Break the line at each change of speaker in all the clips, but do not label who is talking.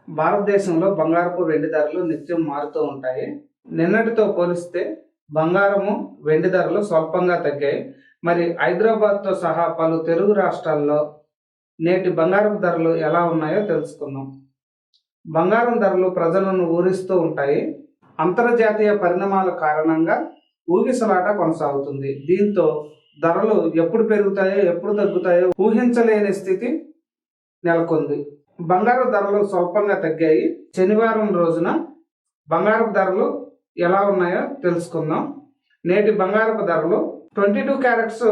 భారతదేశంలో బంగారపు వెండి ధరలు నిత్యం మారుతూ ఉంటాయి. నిన్నటితో పోలిస్తే బంగారము వెండి ధరలు స్వల్పంగా తగ్గాయి. మరి హైదరాబాద్తో సహా పలు తెలుగు రాష్ట్రాల్లో నేటి బంగారపు ధరలు ఎలా ఉన్నాయో తెలుసుకుందాం. బంగారం ధరలు ప్రజలను ఊరిస్తూ ఉంటాయి. అంతర్జాతీయ పరిణామాల కారణంగా ఊగిసలాట కొనసాగుతుంది. దీంతో ధరలు ఎప్పుడు పెరుగుతాయో ఎప్పుడు తగ్గుతాయో ఊహించలేని స్థితి నెలకొంది. బంగారు ధరలు స్వల్పంగా తగ్గాయి. శనివారం రోజున బంగారపు ధరలు ఎలా ఉన్నాయో తెలుసుకుందాం. నేటి బంగారపు ధరలు 22 క్యారెట్స్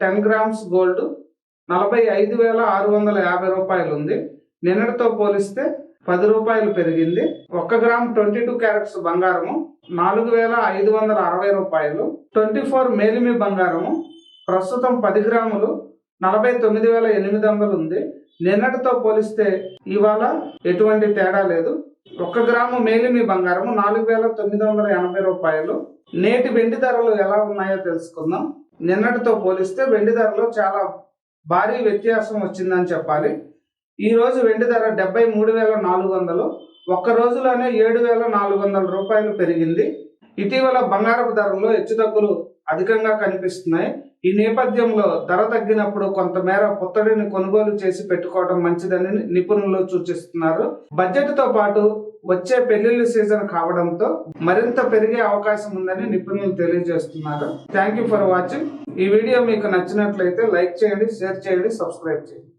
10 గ్రామ్స్ గోల్డ్ 45,650 రూపాయలు ఉంది. నిన్నటితో పోలిస్తే 10 రూపాయలు పెరిగింది. 1 గ్రామ్ 22 క్యారెట్స్ బంగారము 4,560 రూపాయలు. 24 మేలిమి బంగారము ప్రస్తుతం 10 గ్రాములు 49,800 ఉంది. నిన్నటితో పోలిస్తే ఇవాళ ఎటువంటి తేడా లేదు. 1 గ్రాము మేలిమి బంగారము 4,980 రూపాయలు. నేటి వెండి ధరలు ఎలా ఉన్నాయో తెలుసుకుందాం. నిన్నటితో పోలిస్తే వెండి ధరలో చాలా భారీ వ్యత్యాసం వచ్చిందని చెప్పాలి. ఈ రోజు వెండి ధర 73,400, ఒక్క రోజులోనే 7,400 రూపాయలు పెరిగింది. ఇటీవల బంగారపు ధరల్లో హెచ్చుతగ్గులు అధికంగా కనిపిస్తున్నాయి. ఈ నేపథ్యంలో ధర తగ్గినప్పుడు కొంతమేర పుత్తడిని కొనుగోలు చేసి పెట్టుకోవడం మంచిదని నిపుణులు సూచిస్తున్నారు. బడ్జెట్తో పాటు వచ్చే పెళ్లిళ్ళ సీజన్ కావడంతో మరింత పెరిగే అవకాశం ఉందని నిపుణులు తెలియజేస్తున్నారు. Thank you for watching. ఈ వీడియో మీకు నచ్చినట్లయితే లైక్ చేయండి, షేర్ చేయండి, సబ్స్క్రైబ్ చేయండి.